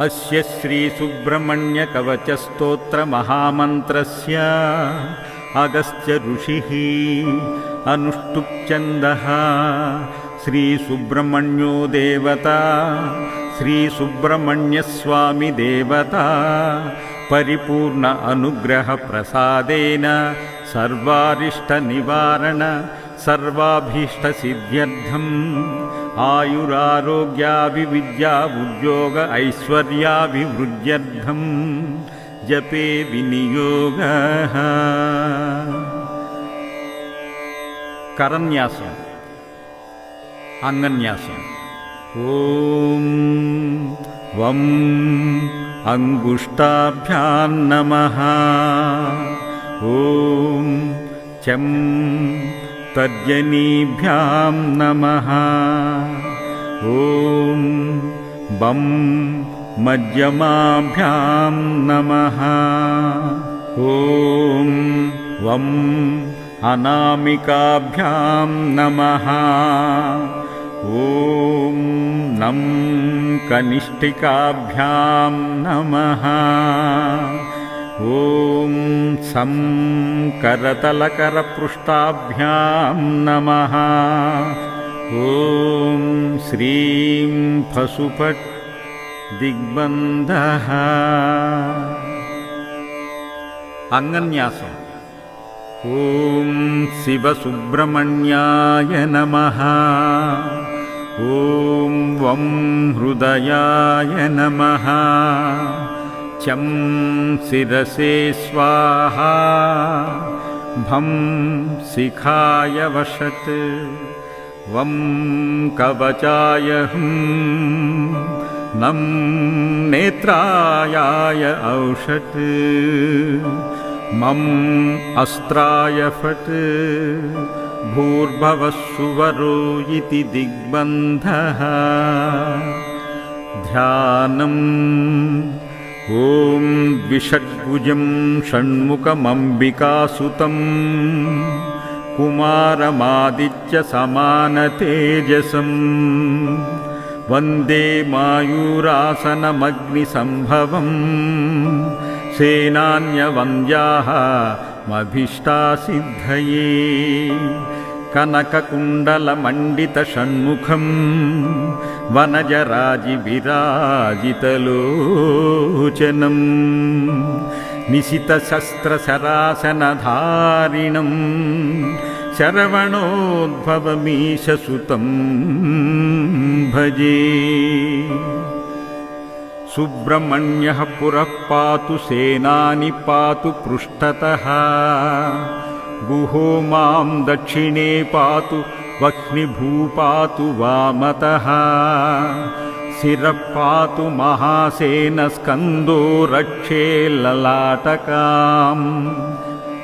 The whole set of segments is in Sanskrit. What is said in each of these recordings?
अस्य श्रीसुब्रह्मण्यकवचस्तोत्रमहामन्त्रस्य अगस्त्य ऋषिः अनुष्टुप्छन्दः श्रीसुब्रह्मण्यो देवता श्रीसुब्रह्मण्यस्वामी देवता परिपूर्ण अनुग्रह प्रसादेन सर्वारिष्टनिवारण सर्वाभीष्टसिद्ध्यर्थम् आयुरारोग्याभिविद्या उद्योग ऐश्वर्याभिवृद्ध्यर्थम् जपे विनियोगः। करन्यासम् अंगन्यासम्। ओम वं अंगुष्ठाभ्यां नमः। ओम चं तर्जनीभ्यां नमः। ओम बं मध्यमाभ्यां नमः। ओम वं अनामिकाभ्यां नमः। ओम नं कनिष्ठिकाभ्यां नमः। ओम सं करतलकरपृष्ठाभ्यां नमः। ओम श्रीं फसुपट् दिग्बन्धः। अंगन्यासम्। ओम शिवसुब्रह्मण्याय नमः। ओम वं हृदयाय नमः। चं शिरसे स्वाहा। भं शिखाय वषट्। वं कवचाय हुं। नं नेत्रायाय औषट्। मम अस्त्राय फट्। भूर्भुवस्सुवरो इति दिग्बन्धः। ध्यानम्। ओम द्विषड्भुजं षण्मुखमम्बिकासुतं कुमारमादित्यसमानतेजसं वन्दे मायूरासनमग्निसम्भवम् सेनान्यवन्द्यामभीष्टासिद्धये कनककुण्डलमण्डितषण्मुखं वनजराजिविराजितलोचनं निशितशस्त्रशरासनधारिणं शरवणोद्भवमीशसुतं भजे। सुब्रह्मण्यः पुरः पातु सेनानि पातु पृष्ठतः। गुहो मां दक्षिणे पातु वह्निभूपातु वामतः। शिरः पातु महासेनस्कन्दो रक्षे ललाटकाम्।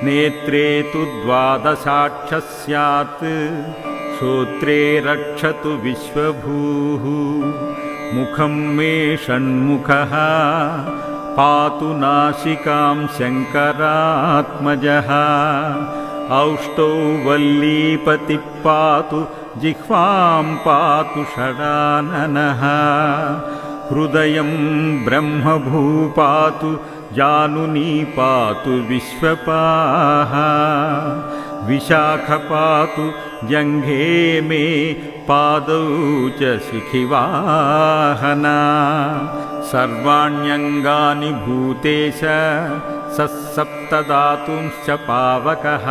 नेत्रे तु द्वादशाक्षः स्यात् श्रोत्रे रक्षतु विश्वभूः। मुखं मे षण्मुखः पातु नासिकां शङ्करात्मजः। औष्टौ वल्लीपतिः पातु जिह्वां पातु षडाननः। हृदयं ब्रह्मभू पातु जानुनी पातु विश्वपाः। विशाख पातु जङ्घे मे पादौ च शिखिवाहना। सर्वाण्यङ्गानि भूतेश सप्तधातुंश्च पावकः।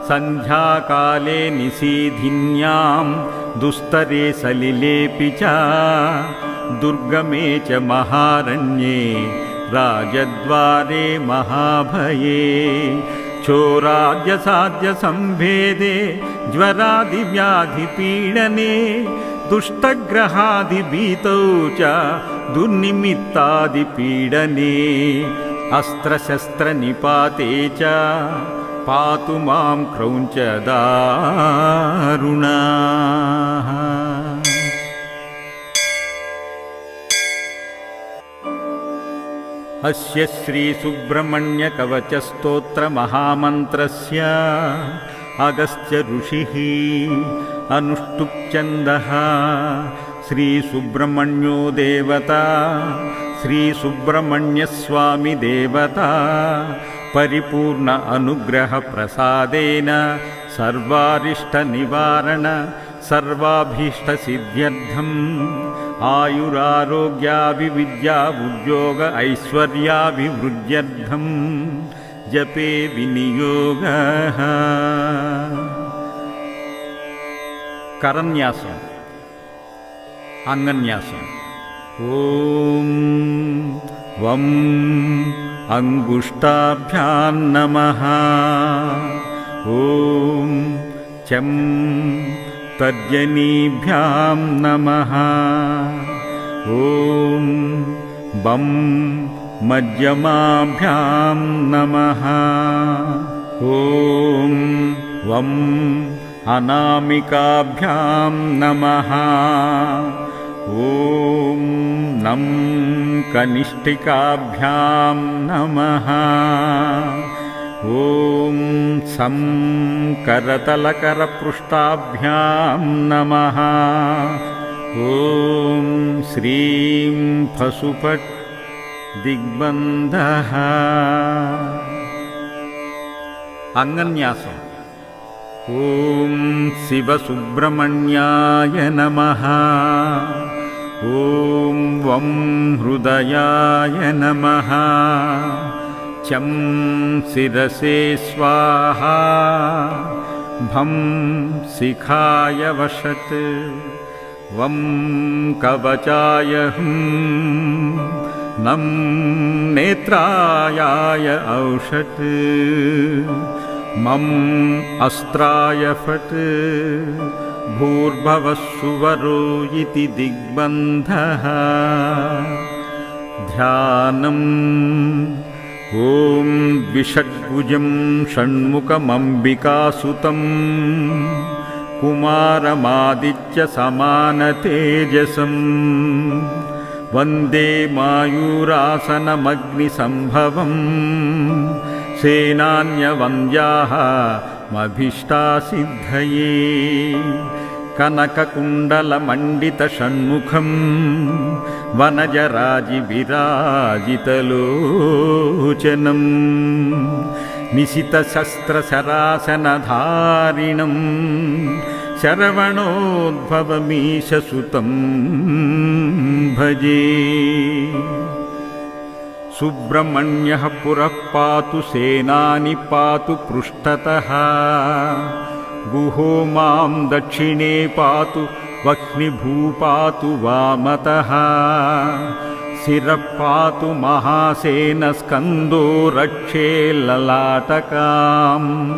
सन्ध्याकाले निशीधिन्यां दुस्तरे सलिलेऽपि च। दुर्गमे च महारण्ये राजद्वारे महाभये। चोराद्यसाध्यसंभेदे ज्वरादिव्याधिपीडने। दुष्टग्रहादिभीतौ च दुर्निमित्तादिपीडने। अस्त्रशस्त्रनिपाते च पातु मां क्रौञ्चदारुणाः। अस्य श्रीसुब्रह्मण्यकवचस्तोत्रमहामन्त्रस्य अगस्त्य ऋषिः अनुष्टुप्छन्दः श्रीसुब्रह्मण्यो देवता श्रीसुब्रह्मण्यस्वामी देवता परिपूर्ण अनुग्रह प्रसादेन सर्वारिष्टनिवारण सर्वाभीष्टसिद्ध्यर्थम् आयुरारोग्याभिविद्या उद्योग ऐश्वर्याभिवृद्ध्यर्थम् जपे विनियोगः। करन्यासम् अंगन्यासम्। ओम वं अंगुष्ठाभ्यां नमः। ओम चं तर्जनीभ्यां नमः। ओम बं मध्यमाभ्यां नमः। ओम वं अनामिकाभ्यां नमः। ओम नं कनिष्ठिकाभ्यां नमः। ओम सं करतलकरपृष्ठाभ्यां नमः। ओम श्रीं फसुपट् दिग्बन्धः। अंगन्यासम्। ओम शिवसुब्रह्मण्याय नमः। ओम वं हृदयाय नमः। चं शिरसे स्वाहा। भं शिखाय वषट्। वं कवचाय हुं। नं नेत्रायाय औषट्। मम अस्त्राय फट्। भूर्भुवस्सुवरो इति दिग्बन्धः। ध्यानम्। ओम द्विषड्भुजं षण्मुखमम्बिकासुतं कुमारमादित्यसमानतेजसं वन्दे मायूरासनमग्निसम्भवम् सेनान्यवन्द्याः मभीष्टासिद्धये। कनककुण्डलमण्डितषण्मुखं वनजराजिविराजितलोचनं निशितशस्त्रशरासनधारिणं शरवणोद्भवमीशसुतं भजे। सुब्रह्मण्यः पुरः पातु सेनानि पातु पृष्ठतः। गुहो मां दक्षिणे पातु वह्निभूपातु वामतः। शिरः पातु महासेनस्कन्दो रक्षे ललाटकाम्।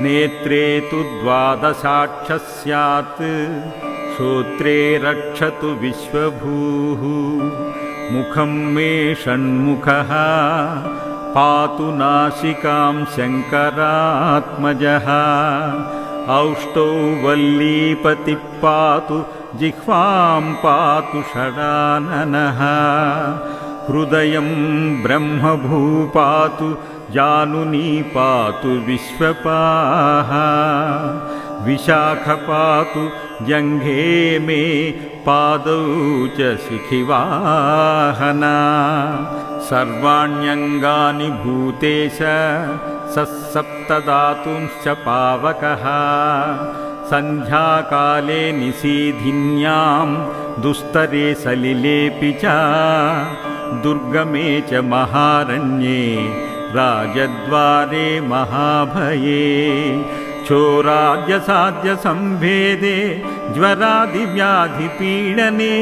नेत्रे तु द्वादशाक्षः स्यात् श्रोत्रे रक्षतु विश्वभूः। मुखं मे षण्मुखः पातु नासिकां शङ्करात्मजः। औष्टौ वल्लीपतिः पातु जिह्वां पातु षडाननः। हृदयं ब्रह्मभू पातु जानुनी पातु विश्वपाः। विशाख पातु जङ्घे मे पादौ च शिखिवाहना। सर्वाण्यङ्गानि भूतेश सप्तधातुंश्च पावकः। सन्ध्याकाले निशीधिन्यां दुस्तरे सलिलेऽपि च। दुर्गमे च महारण्ये राजद्वारे महाभये। चोराद्यसाध्यसंभेदे ज्वरादिव्याधिपीडने।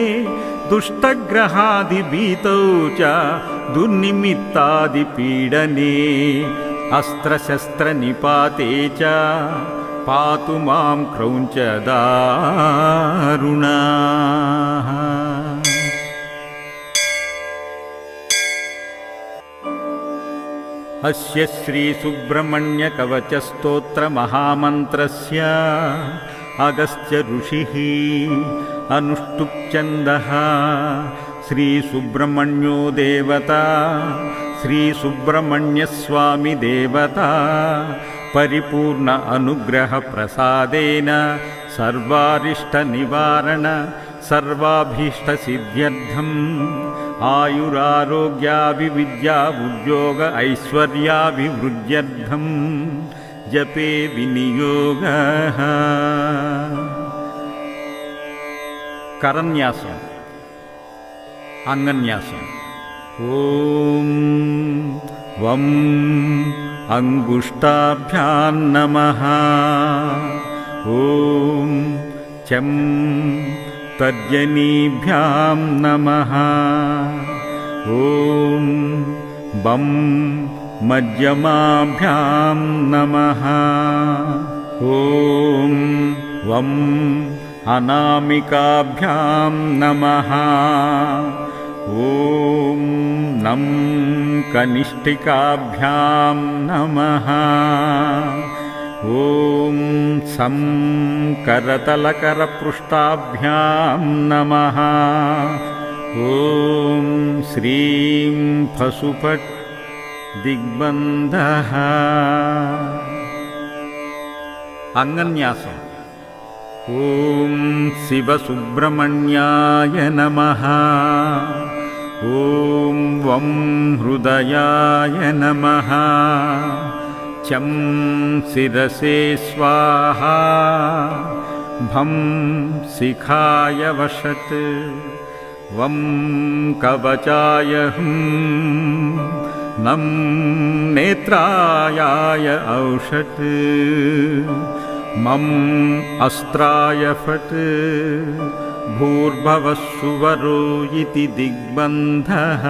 दुष्टग्रहादिभीतौ च दुर्निमित्तादिपीडने। अस्त्रशस्त्रनिपाते च पातु मां क्रौञ्चदारुणाः। अस्य श्रीसुब्रह्मण्यकवचस्तोत्रमहामन्त्रस्य अगस्त्य ऋषिः अनुष्टुप् श्रीसुब्रह्मण्यो देवता श्रीसुब्रह्मण्यस्वामी देवता परिपूर्ण अनुग्रह प्रसादेन सर्वारिष्ट निवारण सर्वाभीष्टसिद्ध्यर्थम् आयुरारोग्याभिविद्या उद्योग ऐश्वर्याभिवृद्ध्यर्थम् जपे विनियोगः। करन्यासं अंगन्यासं। ओम वं अंगुष्ठाभ्यां नमः। ओम चं तर्जनीभ्यां नमः। ओम बं मध्यमाभ्यां नमः। ओम वं अनामिकाभ्यां नमः। ओम नं कनिष्ठिकाभ्यां नमः। ओम सं करतलकरपृष्ठाभ्यां नमः। ओम श्रीं फसुपट् दिग्बन्धः। अंगन्यासं। ओम शिवसुब्रह्मण्याय नमः। ओम वं हृदयाय नमः। चं शिरसे स्वाहा। भं शिखाय वषट्। वं कवचाय हुं। नं नेत्रायाय औषट्। मम अस्त्राय फट्। भूर्भुवस्सुवरो इति दिग्बन्धः।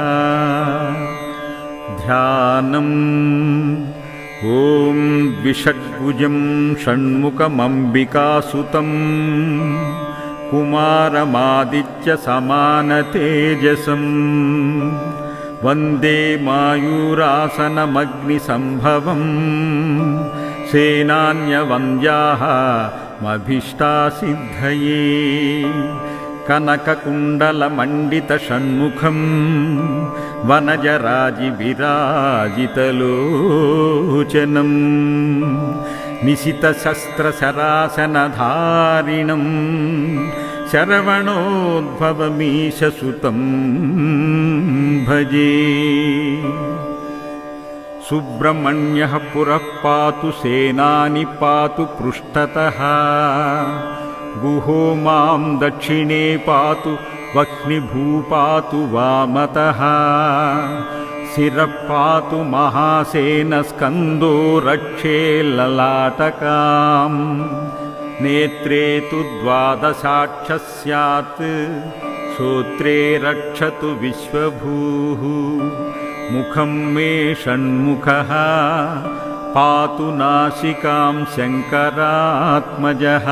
ध्यानम्। ओम द्विषड्भुजं षण्मुखमम्बिकासुतं कुमारमादित्यसमानतेजसं वन्दे मायूरासनमग्निसम्भवम् सेनान्यवन्द्याः मभीष्टासिद्धये। कनककुण्डलमण्डितषण्मुखं वनजराजिविराजितलोचनं निशितशस्त्रशरासनधारिणं शरवणोद्भवमीशसुतं भजे। सुब्रह्मण्यः पुरः पातु सेनानि पातु पृष्ठतः। गुहो मां दक्षिणे पातु वह्निभूः पातु वामतः। शिरः पातु महासेनस्कन्दो रक्षे ललाटकाम्। नेत्रे तु द्वादशाक्षः स्यात् श्रोत्रे रक्षतु विश्वभूः। मुखं मे षण्मुखः पातु नासिकां शङ्करात्मजः।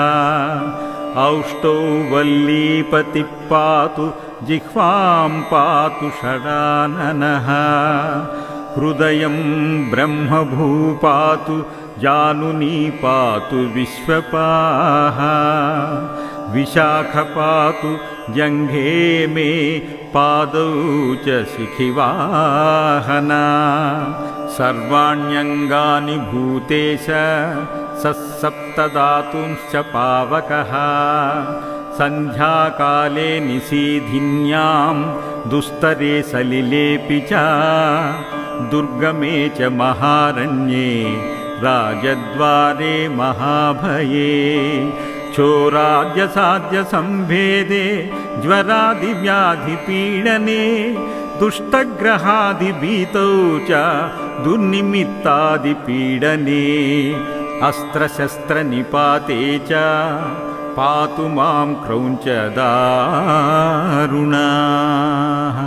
औष्टौ वल्लीपतिः पातु जिह्वां पातु षडाननः। हृदयं ब्रह्मभूः पातु जानुनी पातु विश्वपाः। विशाख पातु जङ्घे मे पादौ च शिखिवाहना। सर्वाण्यङ्गानि भूतेश सप्तधातुंश्च पावकः। सन्ध्याकाले निशीधिन्यां दुस्तरे सलिलेऽपि च। दुर्गमे च महारण्ये राजद्वारे महाभये। चोराद्यसाध्यसंभेदे ज्वरादिव्याधिपीडने। दुष्टग्रहादिभीतौ च दुर्निमित्तादिपीडने। अस्त्रशस्त्रनिपाते च पातु मां क्रौञ्चदारुणाः।